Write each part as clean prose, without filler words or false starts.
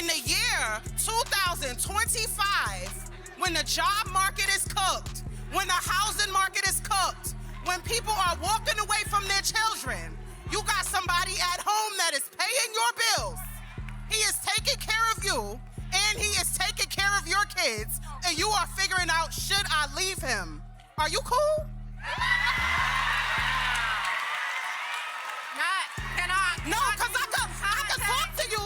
In the year 2025, when the job market is cooked, when the housing market is cooked, when people are walking away from their children, you got somebody at home that is paying your bills. He is taking care of you, and he is taking care of your kids, and you are figuring out, should I leave him? Are you cool? No, because I can talk to you.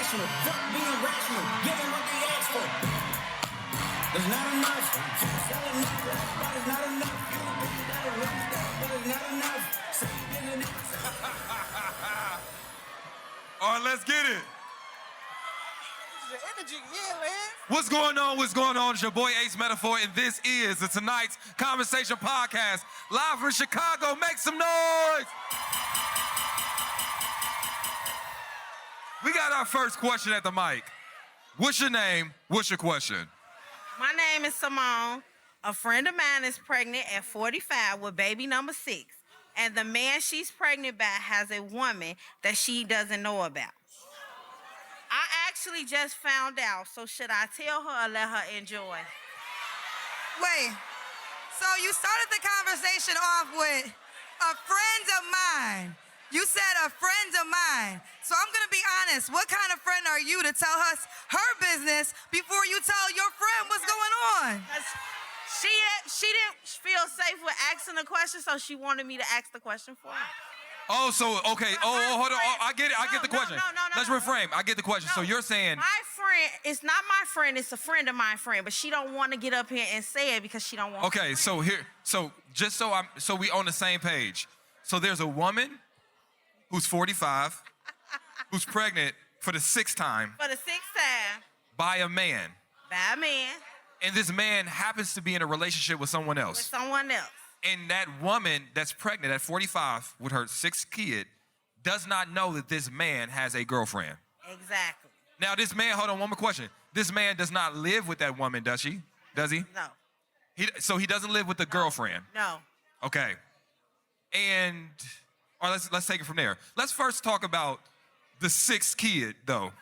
Fuck being rational, giving what they ask for. There's not enough. Selling enough, but it's not enough. But it's not enough. All right, let's get it. The energy, yeah, man. What's going on? What's going on? It's your boy Ace Metaphor, and this is the Tonight's Conversation Podcast, live from Chicago. Make some noise. We got our first question at the mic. What's your name? What's your question? My name is Simone. A friend of mine is pregnant at 45 with baby number 6. And the man she's pregnant by has a woman that she doesn't know about. I actually just found out, so should I tell her or let her enjoy? Wait, so you started the conversation off with a friend of mine. You said a friend of mine. So I'm going to be honest. What kind of friend are you to tell us her business before you tell your friend what's going on? She didn't feel safe with asking the question, so she wanted me to ask the question for her. Oh, so, okay. Hold on. I get it. I get the question. No. Let's reframe. I get the question. So you're saying... My friend, it's not my friend, it's a friend of my friend, but she don't want to get up here and say it because she don't want to. Okay, so just so we on the same page. So there's a woman who's 45, who's pregnant for the 6th time. For the 6th time. By a man. By a man. And this man happens to be in a relationship with someone else. With someone else. And that woman that's pregnant at 45 with her 6th kid does not know that this man has a girlfriend. Exactly. Now this man, hold on, one more question. This man does not live with that woman, does he? Does he? No. So he doesn't live with the girlfriend? No. Okay. And... all right, let's take it from there. Let's first talk about the 6th kid, though.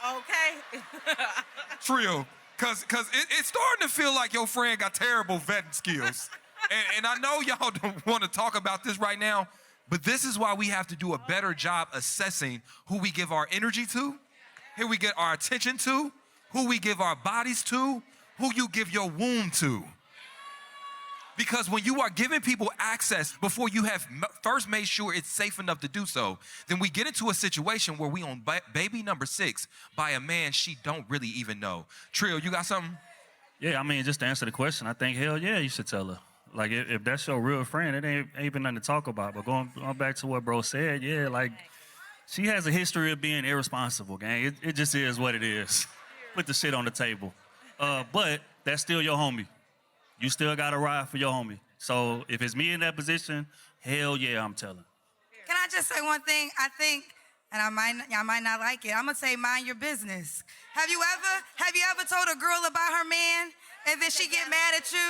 Okay. Trill, because it's starting to feel like your friend got terrible vetting skills. And I know y'all don't want to talk about this right now, but this is why we have to do a better job assessing who we give our energy to, who we get our attention to, who we give our bodies to, who you give your womb to. Because when you are giving people access before you have first made sure it's safe enough to do so, then we get into a situation where we on baby number 6 by a man she don't really even know. Trill, you got something? Yeah, I mean, just to answer the question, I think, hell yeah, you should tell her. Like, if that's your real friend, it ain't even nothing to talk about. But going back to what bro said, yeah, like, she has a history of being irresponsible, gang. It just is what it is. Put the shit on the table. But that's still your homie. You still got to ride for your homie. So if it's me in that position, hell yeah, I'm telling. Can I just say one thing? I think, and y'all might not like it, I'm going to say mind your business. Have you ever told a girl about her man and then she get mad at you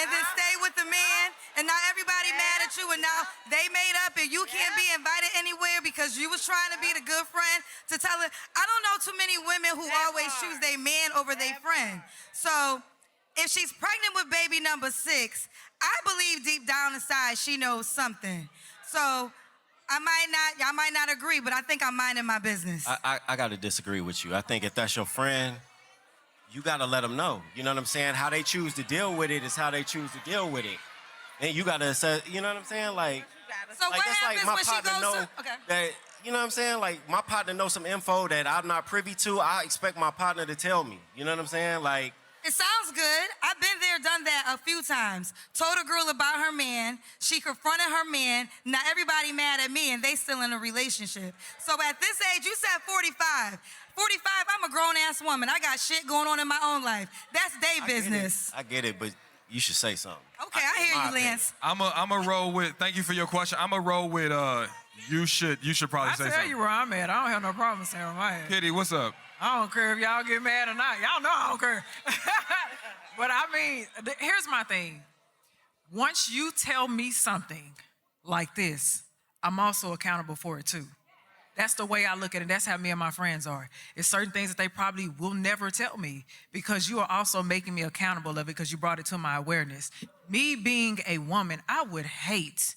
and then stay with the man and now everybody mad at you and now they made up and you can't be invited anywhere because you was trying to be the good friend to tell her? I don't know too many women who always choose their man over their friend. So... if she's pregnant with baby number 6, I believe deep down inside she knows something. So y'all might not agree, but I think I'm minding my business. I got to disagree with you. I think if that's your friend, you got to let them know. You know what I'm saying? How they choose to deal with it is how they choose to deal with it. And you got to assess, you know what I'm saying? Like, so like, what that's happens like my when she partner goes know that, you know what I'm saying? Like, my partner knows some info that I'm not privy to. I expect my partner to tell me. You know what I'm saying? Like, It sounds good. I've been there, done that a few times. Told a girl about her man. She confronted her man. Now everybody mad at me and they still in a relationship. So at this age, you said 45. 45, I'm a grown-ass woman. I got shit going on in my own life. That's their business. I get it, but you should say something. Okay, I hear you, Lance. I'm a roll with, thank you for your question. I'm a roll with, you should probably say I tell something. you where I'm at. I don't have no problem saying where I'm at. Kitty, what's up? I don't care if y'all get mad or not. Y'all know I don't care. But I mean, here's my thing. Once you tell me something like this, I'm also accountable for it too. That's the way I look at it. That's how me and my friends are. It's certain things that they probably will never tell me because you are also making me accountable of it because you brought it to my awareness. Me being a woman, I would hate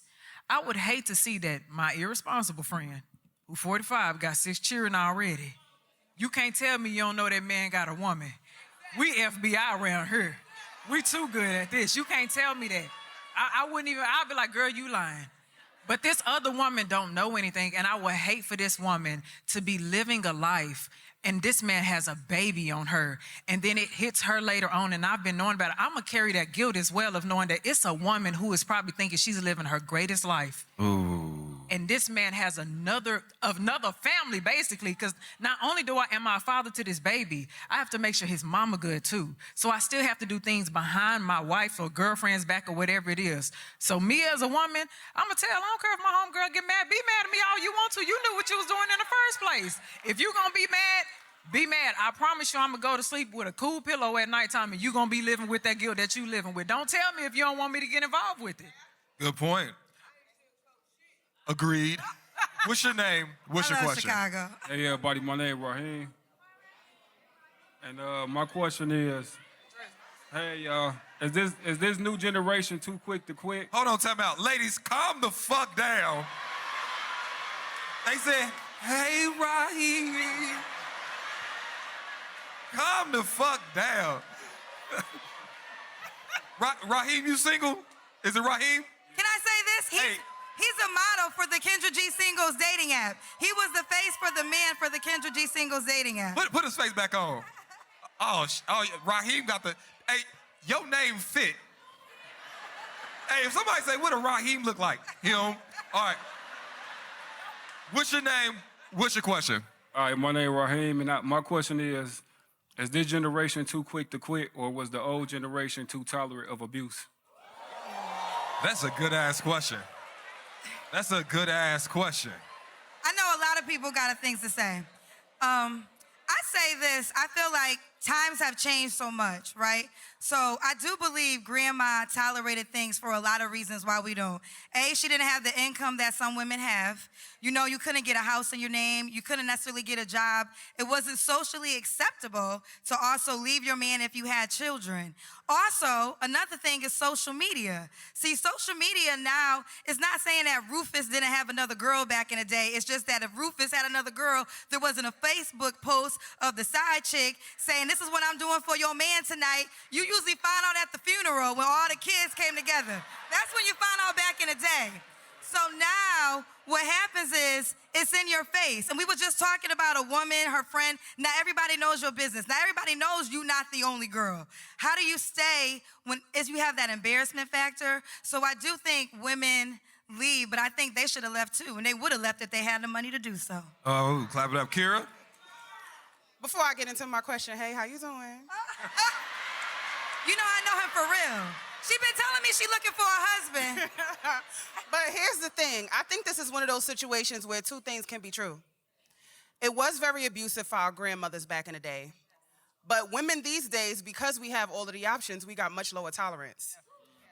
to see that my irresponsible friend, who 45, got 6 children already. You can't tell me you don't know that man got a woman. We FBI around here. We too good at this. You can't tell me that. I wouldn't even, I'd be like, girl, you lying. But this other woman don't know anything, and I would hate for this woman to be living a life, and this man has a baby on her, and then it hits her later on, and I've been knowing about it. I'm going to carry that guilt as well of knowing that it's a woman who is probably thinking she's living her greatest life. Ooh. And this man has another family, basically, because not only am I a father to this baby, I have to make sure his mama good, too. So I still have to do things behind my wife's or girlfriend's back or whatever it is. So me as a woman, I'm going to tell, I don't care if my homegirl get mad. Be mad at me all you want to. You knew what you was doing in the first place. If you going to be mad, be mad. I promise you I'm going to go to sleep with a cool pillow at nighttime, and you going to be living with that guilt that you living with. Don't tell me if you don't want me to get involved with it. Good point. Agreed. What's your name? What's your question? Chicago. Hey, everybody, my name is Raheem. And my question is, hey, is this new generation too quick to quit? Hold on, time out. Ladies, calm the fuck down. They said, hey, Raheem. Calm the fuck down. Raheem, you single? Is it Raheem? Can I say this? He's a model for the Kendra G Singles dating app. He was the face for the man for the Kendra G Singles dating app. Put his face back on. Oh, Raheem got the, hey, your name fit. Hey, if somebody say, what does Raheem look like? Him. All right. What's your name? What's your question? All right, my name is Raheem, and my question is this generation too quick to quit, or was the old generation too tolerant of abuse? That's a good-ass question. That's a good-ass question. I know a lot of people got things to say. I say this, I feel like times have changed so much, right? So I do believe grandma tolerated things for a lot of reasons why we don't. A, she didn't have the income that some women have. You know, you couldn't get a house in your name. You couldn't necessarily get a job. It wasn't socially acceptable to also leave your man if you had children. Also, another thing is social media. See, social media now is not saying that Rufus didn't have another girl back in the day. It's just that if Rufus had another girl, there wasn't a Facebook post of the side chick saying, this is what I'm doing for your man tonight. You usually find out at the funeral when all the kids came together. That's when you find out back in the day. So now what happens is it's in your face. And we were just talking about a woman, her friend. Now everybody knows your business. Now everybody knows you're not the only girl. How do you stay when you have that embarrassment factor? So I do think women leave, but I think they should have left too. And they would have left if they had the money to do so. Oh, clap it up. Kira? Before I get into my question, hey, how you doing? You know I know him for real. She been telling me she looking for a husband. But here's the thing. I think this is one of those situations where two things can be true. It was very abusive for our grandmothers back in the day. But women these days, because we have all of the options, we got much lower tolerance.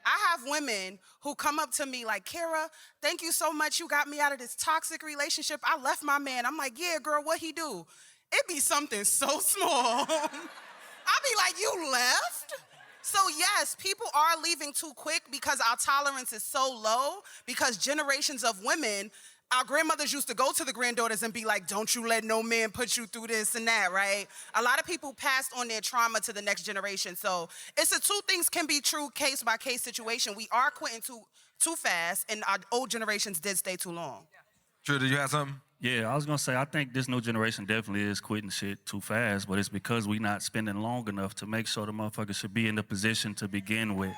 I have women who come up to me like, Kara, thank you so much. You got me out of this toxic relationship. I left my man. I'm like, yeah, girl, what he do? It be something so small. I be like, you left? So yes, people are leaving too quick because our tolerance is so low, because generations of women, our grandmothers used to go to the granddaughters and be like, don't you let no man put you through this and that, right? A lot of people passed on their trauma to the next generation. So it's a two things can be true case by case situation. We are quitting too fast, and our old generations did stay too long. True, did you have something? Yeah, I was gonna say I think this new generation definitely is quitting shit too fast, but it's because we not spending long enough to make sure the motherfucker should be in the position to begin with.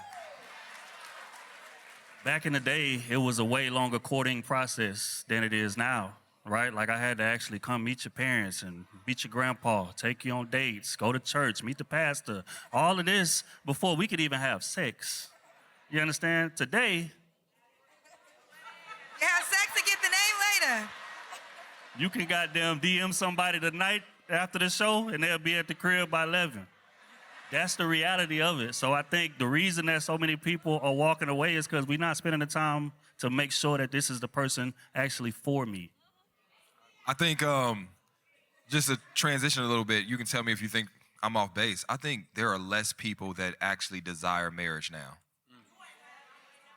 Back in the day, it was a way longer courting process than it is now, right? Like I had to actually come meet your parents and meet your grandpa, take you on dates, go to church, meet the pastor, all of this before we could even have sex. You understand? Today, You have sex to get the name later. you can goddamn DM somebody tonight after the show and they'll be at the crib by 11. That's the reality of it. So I think the reason that so many people are walking away is because we're not spending the time to make sure that this is the person actually for me. I think just to transition a little bit, you can tell me if you think I'm off base. I think there are less people that actually desire marriage now.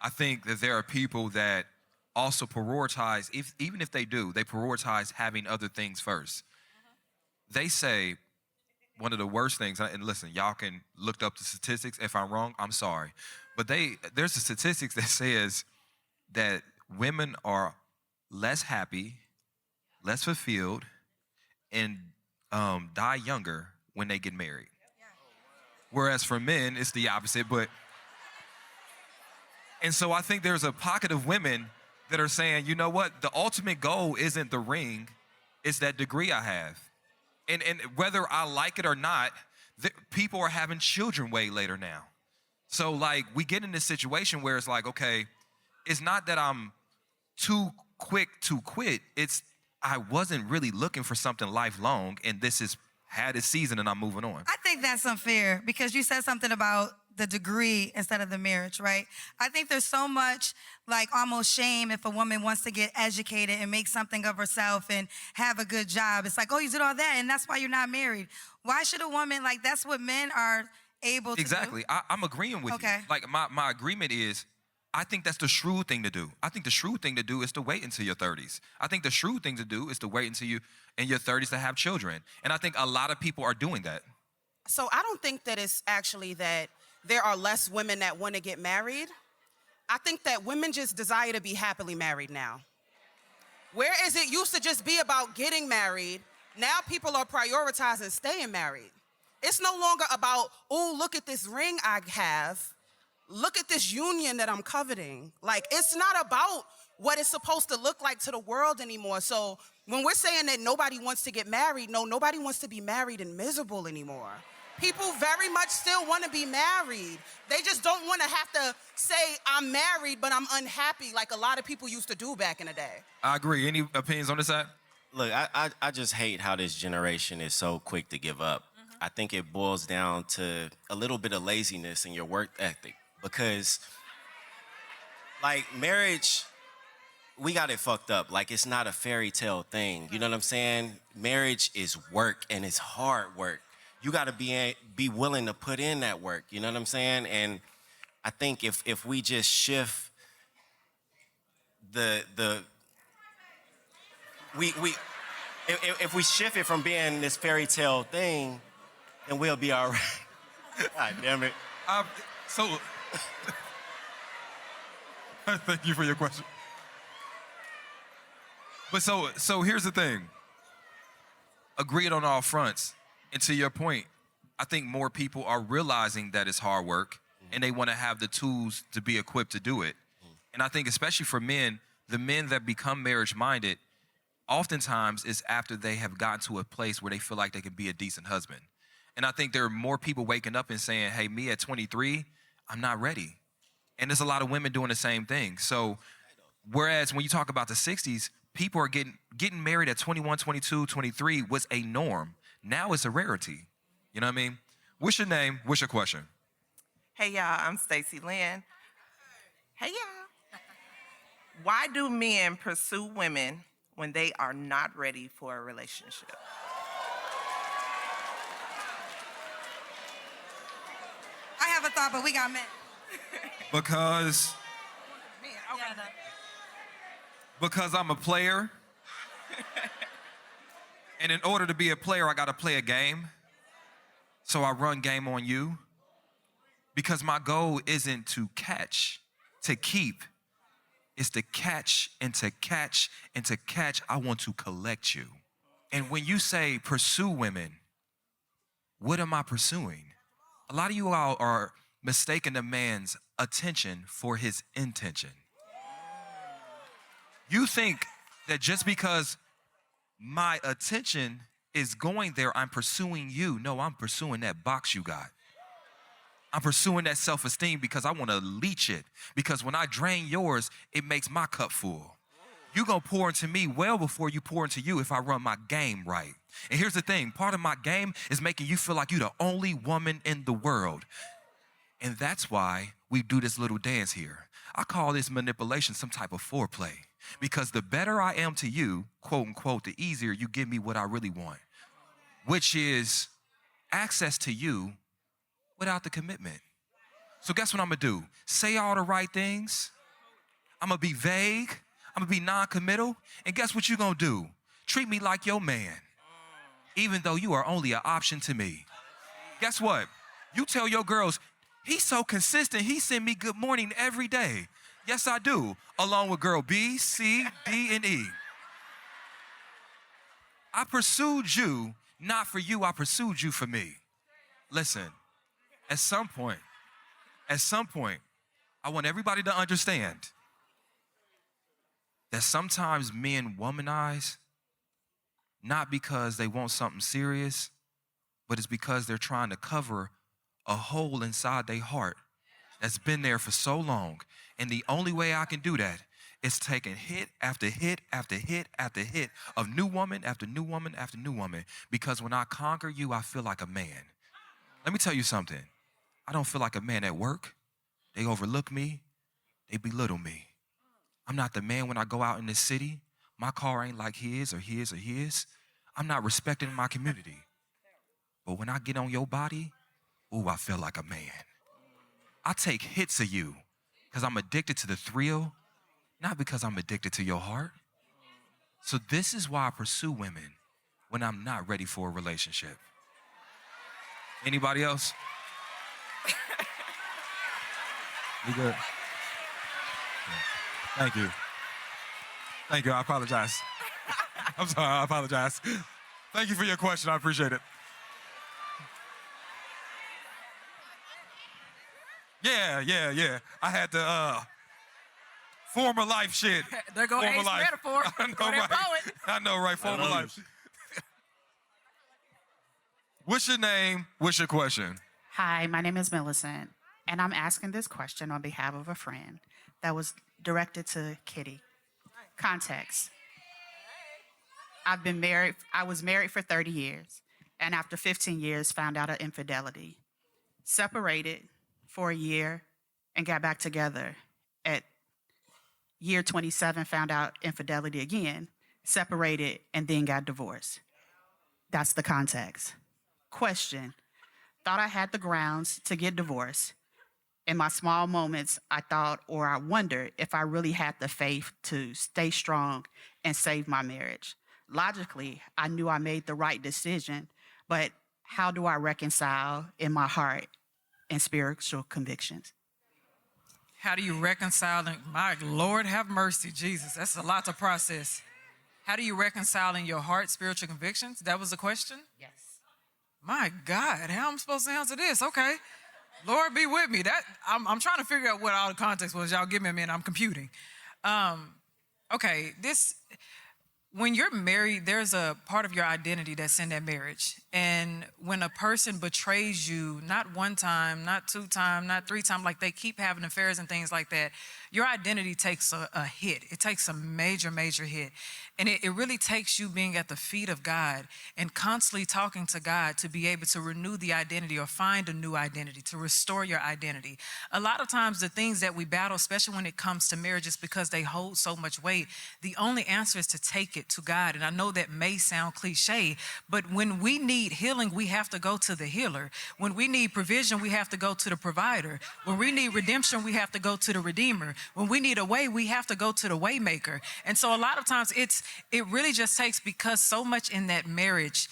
I think that there are people that also prioritize, even if they do, they prioritize having other things first. They say one of the worst things, and listen, y'all can look up the statistics. If I'm wrong, I'm sorry. But there's a statistics that says that women are less happy, less fulfilled, and die younger when they get married. Whereas for men, it's the opposite. And so I think there's a pocket of women that are saying, you know what, the ultimate goal isn't the ring, it's that degree I have. And whether I like it or not, people are having children way later now. So like we get in this situation where it's like, okay, it's not that I'm too quick to quit. It's I wasn't really looking for something lifelong, and this has had its season and I'm moving on. I think that's unfair because you said something about the degree instead of the marriage, right? I think there's so much like almost shame if a woman wants to get educated and make something of herself and have a good job. It's like, oh, you did all that and that's why you're not married. Why should a woman, like that's what men are able to Exactly. do? I'm agreeing with Okay. you. Like my agreement is, I think that's the shrewd thing to do. I think the shrewd thing to do is to wait until your 30s. I think the shrewd thing to do is to wait until you in your 30s to have children. And I think a lot of people are doing that. So I don't think that it's actually that there are less women that want to get married. I think that women just desire to be happily married now. Whereas it used to just be about getting married, now people are prioritizing staying married. It's no longer about, oh, look at this ring I have. Look at this union that I'm coveting. Like, it's not about what it's supposed to look like to the world anymore. So when we're saying that nobody wants to get married, no, nobody wants to be married and miserable anymore. People very much still want to be married. They just don't want to have to say, I'm married, but I'm unhappy like a lot of people used to do back in the day. I agree. Any opinions on this side? Look, I just hate how this generation is so quick to give up. I think it boils down to a little bit of laziness in your work ethic because, like, marriage, we got it fucked up. Like, it's not a fairy tale thing. You know what I'm saying? Marriage is work, and it's hard work. You got to be willing to put in that work. You know what I'm saying? And I think if we just shift if we shift it from being this fairy tale thing, then we'll be all right. God damn it. Thank you for your question. But so here's the thing. Agreed on all fronts. And to your point, I think more people are realizing that it's hard work and they want to have the tools to be equipped to do it. And I think especially for men, the men that become marriage-minded, oftentimes is after they have gotten to a place where they feel like they can be a decent husband. And I think there are more people waking up and saying, hey, me at 23, I'm not ready. And there's a lot of women doing the same thing. So whereas when you talk about the 60s, people are getting married at 21, 22, 23 was a norm. Now it's a rarity. You know what I mean? What's your name? What's your question? Hey, y'all, I'm Stacey Lynn. Hey, y'all. Why do men pursue women when they are not ready for a relationship? I have a thought, but we got men. Because I'm a player. And in order to be a player, I got to play a game. So I run game on you. Because my goal isn't to catch, to keep. is to catch and to catch and to catch. I want to collect you. And when you say pursue women, what am I pursuing? A lot of you all are mistaking a man's attention for his intention. You think that just because my attention is going there, I'm pursuing you. No, I'm pursuing that box you got. I'm pursuing that self-esteem because I want to leech it. Because when I drain yours, it makes my cup full. You're going to pour into me well before you pour into you if I run my game right. And here's the thing. Part of my game is making you feel like you're the only woman in the world. And that's why we do this little dance here. I call this manipulation some type of foreplay. Because the better I am to you, quote unquote, the easier you give me what I really want, which is access to you without the commitment. So guess what I'm gonna do? Say all the right things. I'm gonna be vague. I'm gonna be non-committal. And guess what you're gonna do? Treat me like your man, even though you are only an option to me. Guess what? You tell your girls, he's so consistent, he send me good morning every day. Yes, I do, along with girl B, C, D, and E. I pursued you, not for you, I pursued you for me. Listen, at some point, I want everybody to understand that sometimes men womanize, not because they want something serious, but it's because they're trying to cover a hole inside their heart that's been there for so long. And the only way I can do that is taking hit after hit after hit after hit of new woman after new woman after new woman. Because when I conquer you, I feel like a man. Let me tell you something. I don't feel like a man at work. They overlook me. They belittle me. I'm not the man when I go out in the city. My car ain't like his or his or his. I'm not respected in my community. But when I get on your body, ooh, I feel like a man. I take hits of you because I'm addicted to the thrill, not because I'm addicted to your heart. So this is why I pursue women when I'm not ready for a relationship. Anybody else? You good? Thank you. Thank you, I apologize. I'm sorry, I apologize. Thank you for your question, I appreciate it. Yeah. I had to former life shit. There go Former Ace life. metaphor. I know, Go there, right? poet. I know, right? Former life. What's your name? What's your question? Hi, my name is Millicent, and I'm asking this question on behalf of a friend that was directed to Kitty. Context. I was married for 30 years, and after 15 years, found out of infidelity. Separated for a year and got back together. At year 27, found out infidelity again, separated, and then got divorced. That's the context. Question. Thought I had the grounds to get divorced. In my small moments, I thought or I wondered if I really had the faith to stay strong and save my marriage. Logically, I knew I made the right decision, but how do I reconcile in my heart and spiritual convictions? How do you reconcile? My Lord have mercy, Jesus. That's a lot to process. How do you reconcile in your heart spiritual convictions? That was the question? Yes. My God, how am I supposed to answer this? Okay. Lord be with me. I'm trying to figure out what all the context was. Y'all give me a minute. I'm computing. Okay, when you're married, there's a part of your identity that's in that marriage. And when a person betrays you, not one time, not two times, not three times, like they keep having affairs and things like that, your identity takes a hit. It takes a major, major hit. And it really takes you being at the feet of God and constantly talking to God to be able to renew the identity or find a new identity, to restore your identity. A lot of times the things that we battle, especially when it comes to marriage, is because they hold so much weight. The only answer is to take it to God. And I know that may sound cliche, but when we need healing, we have to go to the healer. When we need provision, we have to go to the provider. When we need redemption, we have to go to the redeemer. When we need a way, we have to go to the way maker. And so a lot of times it really just takes, because so much in that marriage,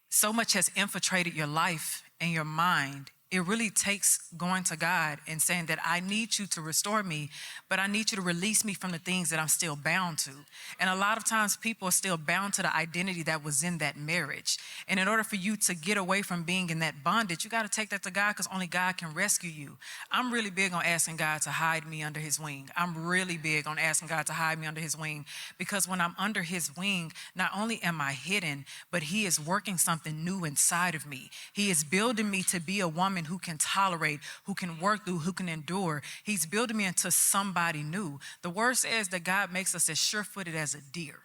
so much has infiltrated your life and your mind. it really takes going to God and saying that I need you to restore me, but I need you to release me from the things that I'm still bound to. And a lot of times people are still bound to the identity that was in that marriage. And in order for you to get away from being in that bondage, you got to take that to God, because only God can rescue you. I'm really big on asking God to hide me under his wing. I'm really big on asking God to hide me under his wing, because when I'm under his wing, not only am I hidden, but he is working something new inside of me. He is building me to be a woman who can tolerate, who can work through, who can endure. He's building me into somebody new. The word says that God makes us as sure-footed as a deer.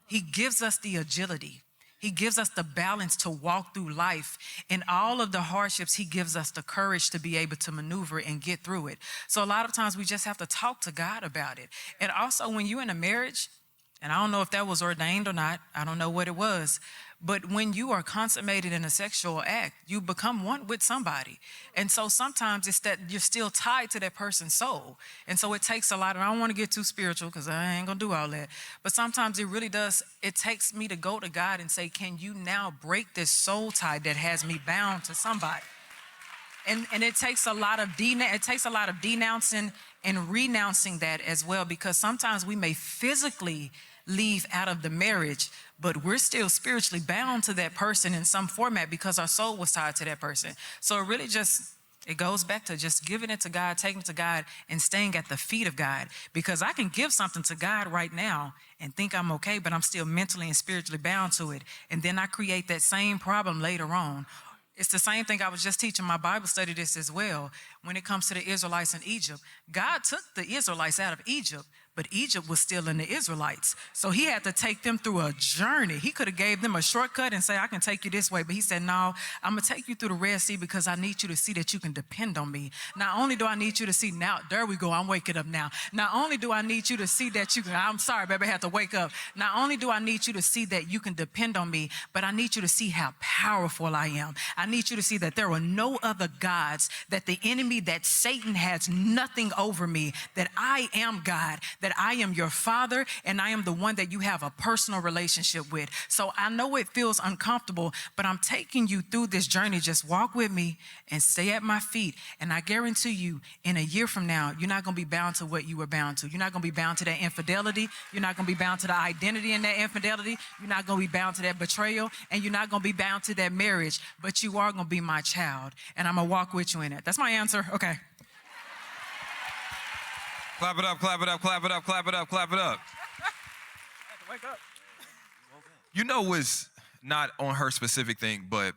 He gives us the agility. He gives us the balance to walk through life. In all of the hardships, he gives us the courage to be able to maneuver and get through it. So a lot of times we just have to talk to God about it. And also when you're in a marriage, and I don't know if that was ordained or not, I don't know what it was, but when you are consummated in a sexual act, you become one with somebody. And so sometimes it's that you're still tied to that person's soul. And so it takes a lot, and I don't want to get too spiritual because I ain't gonna do all that, but sometimes it really does, it takes me to go to God and say, can you now break this soul tie that has me bound to somebody? And it takes a lot of denouncing and renouncing that as well, because sometimes we may physically leave out of the marriage, but we're still spiritually bound to that person in some format because our soul was tied to that person. So it really it goes back to just giving it to God, taking it to God, and staying at the feet of God. Because I can give something to God right now and think I'm okay, but I'm still mentally and spiritually bound to it. And then I create that same problem later on. It's the same thing. I was just teaching my Bible study this as well. When it comes to the Israelites in Egypt, God took the Israelites out of Egypt, but Egypt was still in the Israelites. So he had to take them through a journey. He could have gave them a shortcut and say, I can take you this way. But he said, no, I'm going to take you through the Red Sea because I need you to see that you can depend on me. Not only do I need you to see now, there we go, I'm waking up now. Not only do I need you to see that you can, I'm sorry, baby, I had to wake up. Not only do I need you to see that you can depend on me, but I need you to see how powerful I am. I need you to see that there are no other gods, that the enemy, that Satan has nothing over me, that I am God, that I am your father, and I am the one that you have a personal relationship with. So I know it feels uncomfortable, but I'm taking you through this journey. Just walk with me and stay at my feet. And I guarantee you, in a year from now, you're not going to be bound to what you were bound to. You're not going to be bound to that infidelity. You're not going to be bound to the identity in that infidelity. You're not going to be bound to that betrayal. And you're not going to be bound to that marriage. But you are going to be my child. And I'm going to walk with you in it. That's my answer. Okay. Clap it up, clap it up, clap it up, clap it up, clap it up. Wake up. You know what's not on her specific thing, but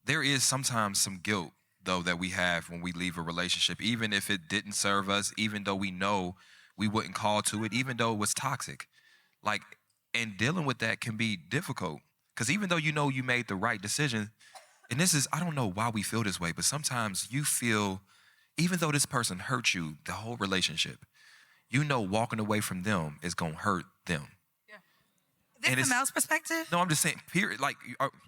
there is sometimes some guilt, though, that we have when we leave a relationship, even if it didn't serve us, even though we know we wouldn't call to it, even though it was toxic. Like, and dealing with that can be difficult, because even though you know you made the right decision, and this is, I don't know why we feel this way, but sometimes you feel, even though this person hurt you, the whole relationship, you know walking away from them is going to hurt them. This is a male's perspective? No, I'm just saying, period. Like,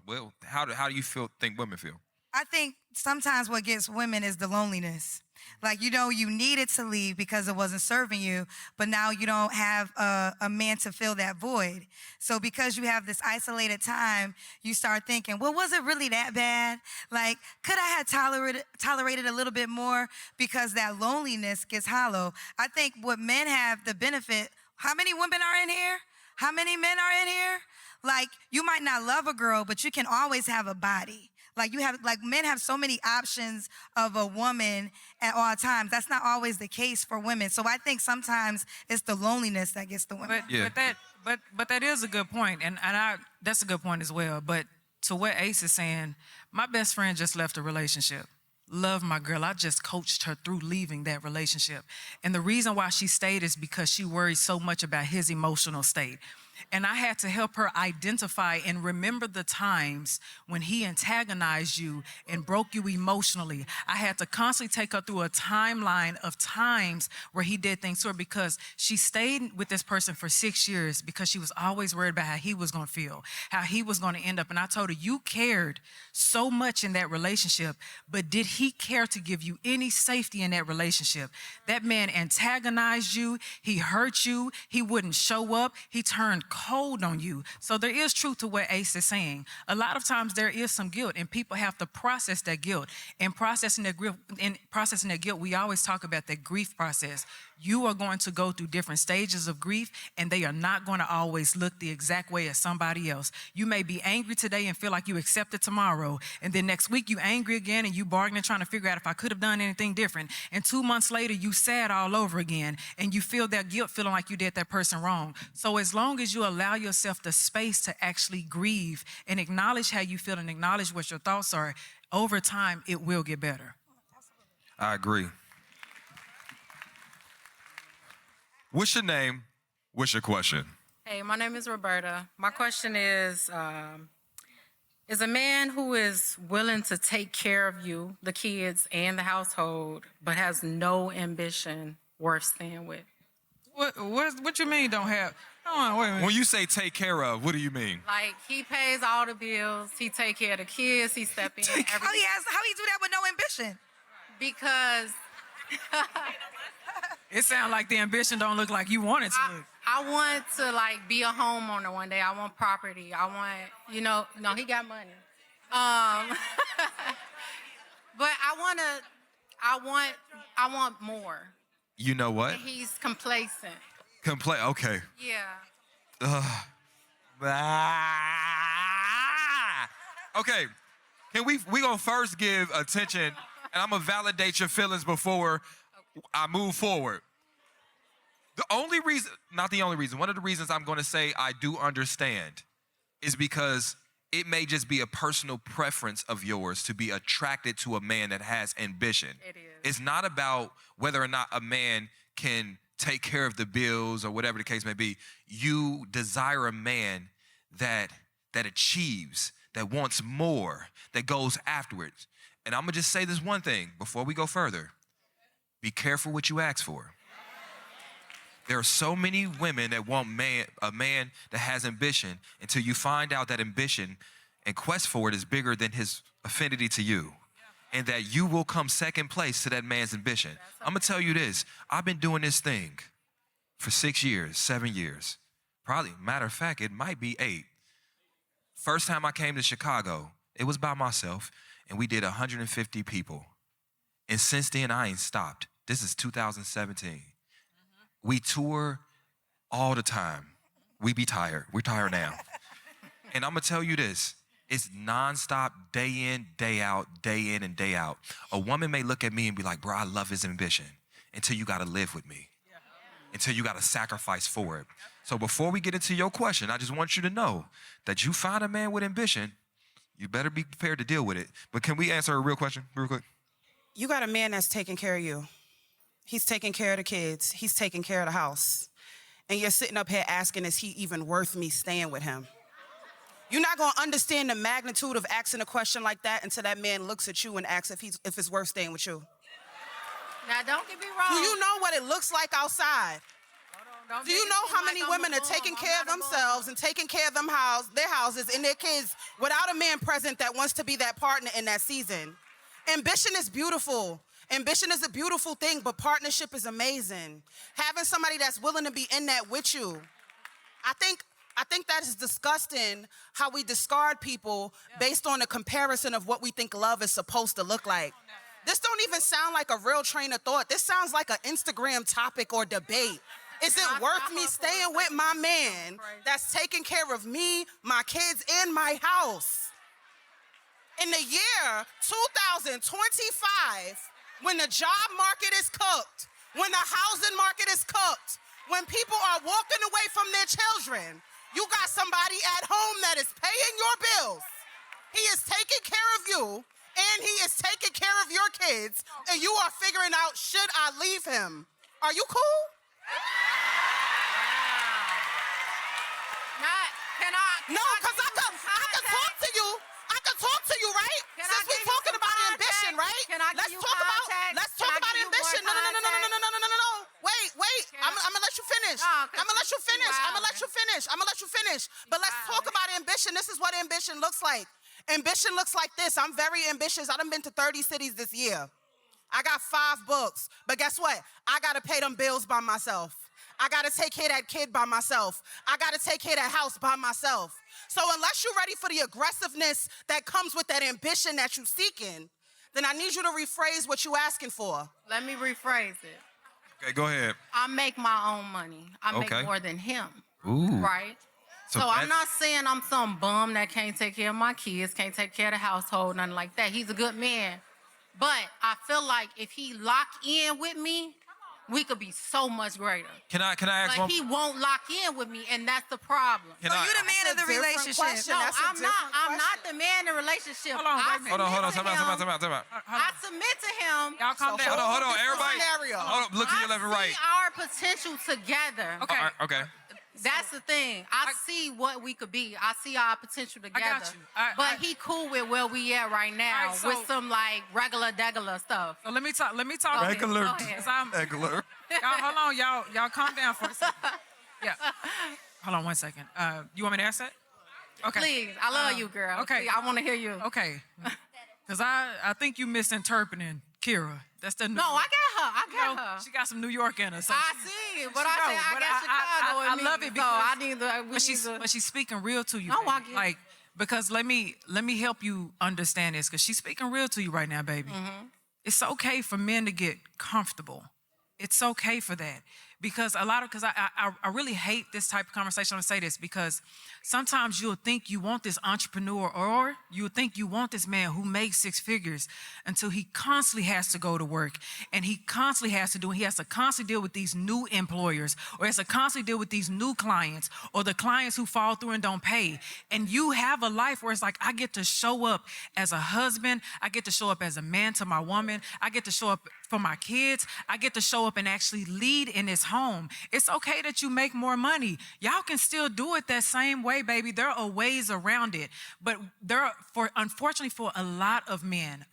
well, how do you think women feel? I think sometimes what gets women is the loneliness. Like, you know, you needed to leave because it wasn't serving you, but now you don't have a man to fill that void. So because you have this isolated time, you start thinking, well, was it really that bad? Like, could I have tolerated a little bit more? Because that loneliness gets hollow. I think what men have the benefit, how many women are in here? How many men are in here? Like, you might not love a girl, but you can always have a body. Like, men have so many options of a woman at all times. That's not always the case for women. So I think sometimes it's the loneliness that gets the women. But that is a good point, and that's a good point as well. But to what Ace is saying, my best friend just left a relationship. Love my girl. I just coached her through leaving that relationship. And the reason why she stayed is because she worried so much about his emotional state. And I had to help her identify and remember the times when he antagonized you and broke you emotionally. I had to constantly take her through a timeline of times where he did things to her, because she stayed with this person for 6 years because she was always worried about how he was going to feel, how he was going to end up. And I told her, you cared so much in that relationship, but did he care to give you any safety in that relationship? That man antagonized you. He hurt you. He wouldn't show up. He turned turned cold on you. So there is truth to what Ace is saying. A lot of times there is some guilt, and people have to process that guilt. In processing that guilt, we always talk about that grief process. You are going to go through different stages of grief, and they are not going to always look the exact way as somebody else. You may be angry today and feel like you accept it tomorrow, and then next week you angry again and you bargaining, trying to figure out if I could have done anything different. And 2 months later, you sad all over again, and you feel that guilt, feeling like you did that person wrong. So as long as you allow yourself the space to actually grieve and acknowledge how you feel and acknowledge what your thoughts are, over time, it will get better. I agree. What's your name? What's your question? Hey, my name is Roberta. My question is a man who is willing to take care of you, the kids, and the household, but has no ambition worth staying with? What you mean don't have? Hold on, wait a minute. When you say take care of, what do you mean? Like, he pays all the bills, he take care of the kids, he step in. How he do that with no ambition? Because It sounds like the ambition don't look like you want it to look. I want to like be a homeowner one day. I want property. I want, no, he got money. But I want more. You know what? He's complacent. Okay. Yeah. Okay. Can we gonna first give attention, and I'm gonna validate your feelings before I move forward. The only reason, not the only reason, one of the reasons I'm gonna say I do understand is because it may just be a personal preference of yours to be attracted to a man that has ambition. It is. It's not about whether or not a man can take care of the bills or whatever the case may be. You desire a man that achieves, that wants more, that goes afterwards. And I'm gonna just say this one thing before we go further. Be careful what you ask for. There are so many women that want a man that has ambition until you find out that ambition and quest for it is bigger than his affinity to you. And that you will come second place to that man's ambition. I'm gonna tell you this, I've been doing this thing for 6 years, 7 years. Probably, matter of fact, it might be 8. First time I came to Chicago, it was by myself, and we did 150 people. And since then, I ain't stopped. This is 2017. We tour all the time. We be tired. We're tired now. And I'm gonna tell you this, it's nonstop, day in, day out, day in and day out. A woman may look at me and be like, bro, I love his ambition, until you gotta live with me, until you gotta sacrifice for it. So before we get into your question, I just want you to know that you find a man with ambition, you better be prepared to deal with it. But can we answer a real question real quick? You got a man that's taking care of you. He's taking care of the kids. He's taking care of the house. And you're sitting up here asking, is he even worth me staying with him? You're not gonna understand the magnitude of asking a question like that until that man looks at you and asks if it's worth staying with you. Now, don't get me wrong. Do you know what it looks like outside? Do you know how many women are taking care of themselves and taking care of their houses and their kids without a man present that wants to be that partner in that season? Ambition is beautiful. Ambition is a beautiful thing, but partnership is amazing. Having somebody that's willing to be in that with you. I think that is disgusting how we discard people based on a comparison of what we think love is supposed to look like. This don't even sound like a real train of thought. This sounds like an Instagram topic or debate. Is it worth me staying with my man that's taking care of me, my kids, and my house? In the year 2025, when the job market is cooked, when the housing market is cooked, when people are walking away from their children, you got somebody at home that is paying your bills. He is taking care of you, and he is taking care of your kids, and you are figuring out, should I leave him? Are you cool? No, because I can talk to you. I can talk to you, right? Since we're talking about ambition, right? Let's talk about ambition. No. Wait. I'm gonna let you finish. I'm gonna let you finish. But let's talk about ambition. This is what ambition looks like. Ambition looks like this. I'm very ambitious. I done been to 30 cities this year. I got 5 books. But guess what? I gotta pay them bills by myself. I gotta take care of that kid by myself. I gotta take care of that house by myself. So unless you're ready for the aggressiveness that comes with that ambition that you're seeking, then I need you to rephrase what you're asking for. Let me rephrase it. Okay, go ahead. I make my own money. I make Okay. more than him. Ooh. Right? So I'm not saying I'm some bum that can't take care of my kids, can't take care of the household, nothing like that. He's a good man. But I feel like if he lock in with me, we could be so much greater. Can I ask But one? he won't lock in with me, and that's the problem. Can So I- you the man of the relationship. No, I'm not. I'm not the man in the relationship. Hold on, wait a minute. Hold on. submit Time to out. him. I submit to him. Y'all calm down. Hold on. This Everybody. scenario. Hold on. Look to your left and I right. see our potential together. Okay. All right, okay. That's the thing. I see what we could be. I see our potential together. you. But he cool with where we at right now All right, so- with some like regular stuff. So let me talk. Regular. Go ahead. 'Cause I'm- Regular. Y'all, hold on, y'all calm down for a second. Yeah. Hold on 1 second. You want me to ask that? Okay. Please, I love you, girl. okay. Please, I want to hear you. Okay. Because I think you misinterpreting Kira. That's the No, I got her. you know, her. she got some New York in her. So I see it, but I No, said I but got Chicago in I me. love it so because I need to. but she's speaking real to you. No, baby. I get it. Like because let me help you understand this because she's speaking real to you right now, baby. Mm-hmm. It's okay for men to get comfortable. It's okay for that because I really hate this type of conversation. I'm gonna say this because sometimes you'll think you want this entrepreneur or you'll think you want this man who makes six figures until he constantly has to go to work and he has to constantly deal with these new employers or has to constantly deal with these new clients or the clients who fall through and don't pay. And you have a life where it's like, I get to show up as a husband. I get to show up as a man to my woman. I get to show up for my kids. I get to show up and actually lead in this home. It's okay that you make more money. Y'all can still do it that same way, baby. There are ways around it. But unfortunately for a lot of men,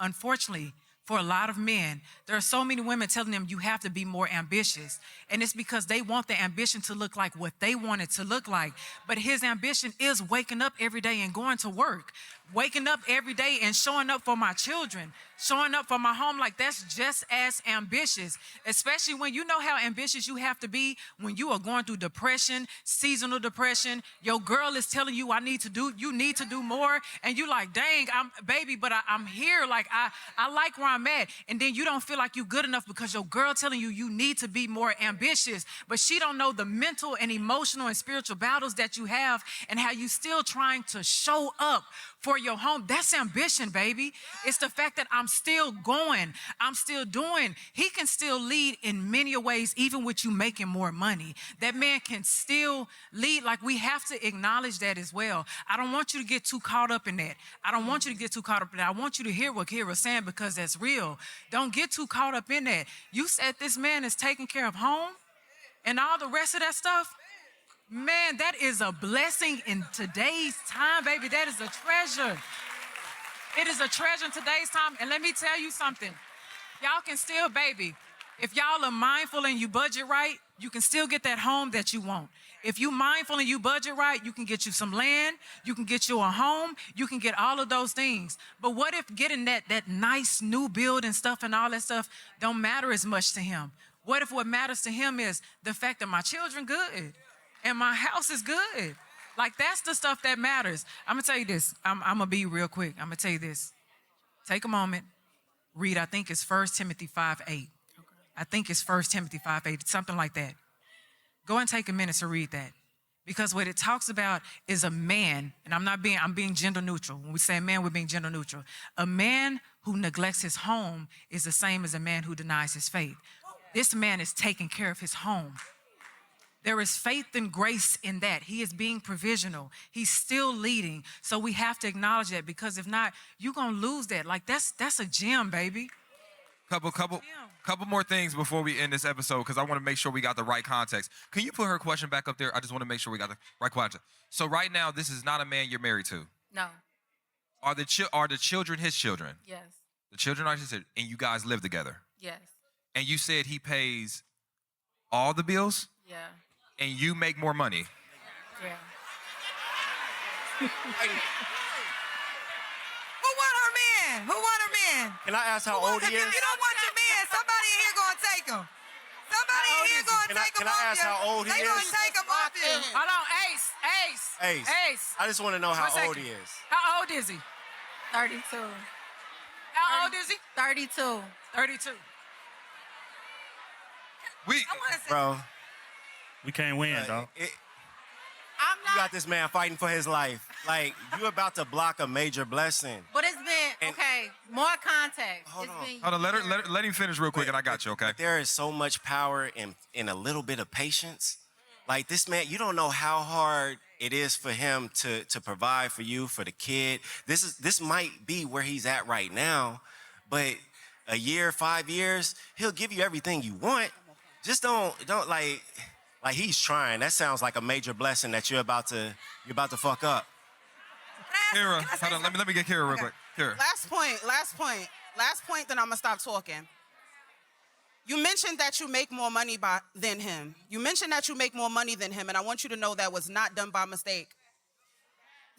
there are so many women telling them you have to be more ambitious. And it's because they want the ambition to look like what they want it to look like. But his ambition is waking up every day and going to work. Waking up every day and showing up for my children, showing up for my home, like that's just as ambitious, especially when you know how ambitious you have to be when you are going through depression, seasonal depression. Your girl is telling you, you need to do more. And you like, dang, I'm here. Like, I like where I'm at. And then you don't feel like you're good enough because your girl telling you need to be more ambitious, but she don't know the mental and emotional and spiritual battles that you have and how you still trying to show up for your home. That's ambition, baby. It's the fact that I'm still going. I'm still doing. He can still lead in many ways, even with you making more money. That man can still lead. Like, we have to acknowledge that as well. I don't want you to get too caught up in that. I want you to hear what Kira's saying because that's real. Don't get too caught up in that. You said this man is taking care of home and all the rest of that stuff. Man, that is a blessing in today's time, baby. That is a treasure. It is a treasure in today's time. And let me tell you something. Y'all can still, baby, if y'all are mindful and you budget right, you can still get that home that you want. If you mindful and you budget right, you can get you some land, you can get you a home, you can get all of those things. But what if getting that nice new build and stuff and all that stuff don't matter as much to him? What if what matters to him is the fact that my children good? And my house is good. Like, that's the stuff that matters. I'm going to tell you this. I'm going to be real quick. I'm going to tell you this. Take a moment. Read, I think it's 1 Timothy 5:8. Okay. I think it's 1 Timothy 5:8, something like that. Go and take a minute to read that. Because what it talks about is a man, and I'm being gender neutral. When we say man, we're being gender neutral. A man who neglects his home is the same as a man who denies his faith. This man is taking care of his home. There is faith and grace in that. He is being provisional. He's still leading. So we have to acknowledge that because if not, you're going to lose that. Like, that's a gem, baby. Couple more things before we end this episode because I want to make sure we got the right context. Can you put her question back up there? I just want to make sure we got the right context. So right now, this is not a man you're married to. No. Are the children his children? Yes. The children are his children, and you guys live together. Yes. And you said he pays all the bills? Yeah. And you make more money. Yeah. Who want her man? Who want her man? Can I ask how old he If you is? don't want your man, somebody in here gonna take him. Somebody in here gonna take him can I off ask you. how old he They gonna is? take him off you. Hold on, Ace. Ace. I just want to know how old he is. How old is he? 32. How old is he? 32. 32. We, I want to say, Bro, We can't win, dog. you I'm not. got this man fighting for his life. Like, you about to block a major blessing. But it's been And- okay. More context. Hold It's on. been hold on, let him finish real quick, and I got you, okay? There is so much power in a little bit of patience. Like, this man, you don't know how hard it is for him to provide for you, for the kid. This might be where he's at right now, but a year, 5 years, he'll give you everything you want. Just don't like he's trying. That sounds like a major blessing that you're about to fuck up. Kira, hold on, let me get Kira real quick. Kira. Last point, then I'm gonna stop talking. You mentioned that you make more money than him. You mentioned that you make more money than him, and I want you to know that was not done by mistake.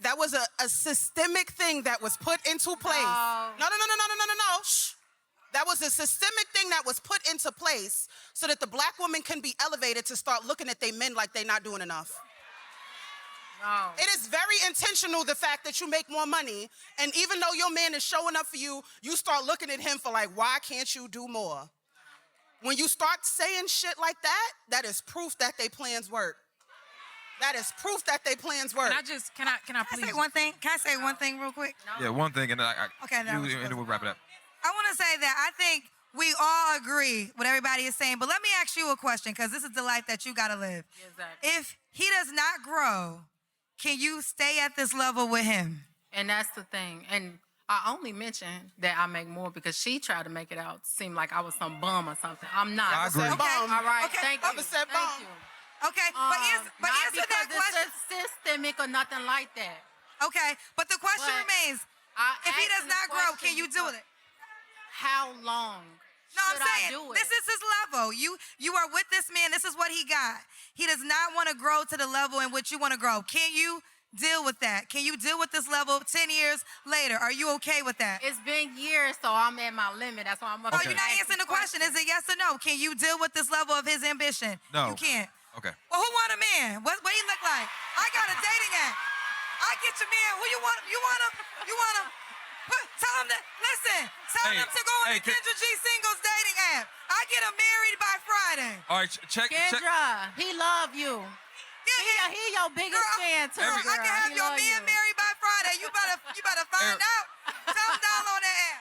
That was a systemic thing that was put into place. No. Shh. That was a systemic thing that was put into place so that the black woman can be elevated to start looking at they men like they're not doing enough. no. It is very intentional, the fact that you make more money, and even though your man is showing up for you, you start looking at him for like, why can't you do more? When you start saying shit like that, that is proof that they plans work. That is proof that they plans work. Can I please? say one thing? Can I say one thing real quick? Yeah, one thing, and then Okay, that was and then we'll wrap it up. I want to say that I think we all agree what everybody is saying, but let me ask you a question, because this is the life that you got to live. Exactly. If he does not grow, can you stay at this level with him? And that's the thing. And I only mentioned that I make more because she tried to make it out seem like I was some bum or something. I'm not. I agree. Okay. All right. Okay. Thank you. I'ma say Thank bum. you. Okay, but Not answer that because question. it's systemic or nothing like that. Okay, but the question But remains, if he does not grow, can you do it? How long No, should I'm I saying do it? this is his level. You are with this man. This is what he got. He does not want to grow to the level in which you want to grow. Can you deal with that? Can you deal with this level 10 years later? Are you okay with that? It's been years, so I'm at my limit. That's why I'm up Oh, here you're not asking answering the question. Is it yes or no? Can you deal with this level of his ambition? No. You can't. Okay. Well, who want a man? What he look like? I got a dating app. I get your man. Who you want? You want him? You want him? Tell him that. Listen. Tell him to go on the Kendra G singles dating app. I get him married by Friday. All right, check. Kendra, he love you. Yeah, He your biggest fan too. Girl, I can have He your love man you. married by Friday. You better find out. Tell him download that app.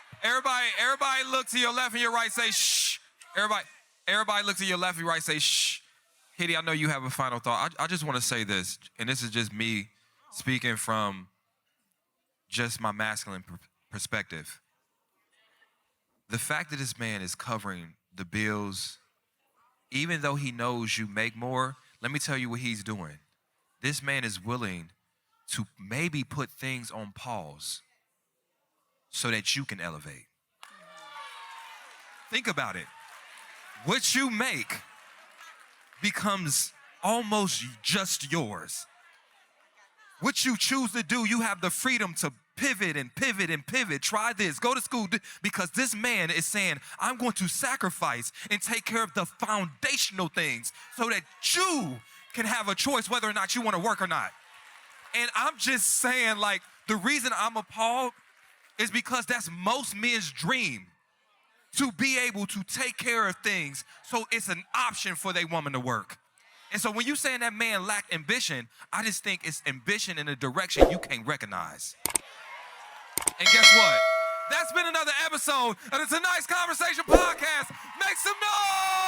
Everybody look to your left and your right, say shh. Everybody look to your left and right, say shh. Kitty, I know you have a final thought. I just want to say this, and this is just me speaking from just my masculine perspective. The fact that this man is covering the bills, even though he knows you make more, let me tell you what he's doing. This man is willing to maybe put things on pause so that you can elevate. Think about it. What you make becomes almost just yours. What you choose to do, you have the freedom to pivot and pivot and pivot. Try this, go to school, because this man is saying, I'm going to sacrifice and take care of the foundational things so that you can have a choice whether or not you want to work or not. And I'm just saying, like, the reason I'm appalled is because that's most men's dream, to be able to take care of things so it's an option for their woman to work. And so when you saying that man lacked ambition, I just think it's ambition in a direction you can't recognize. And guess what? That's been another episode of the Tonight's Conversation podcast. Make some noise!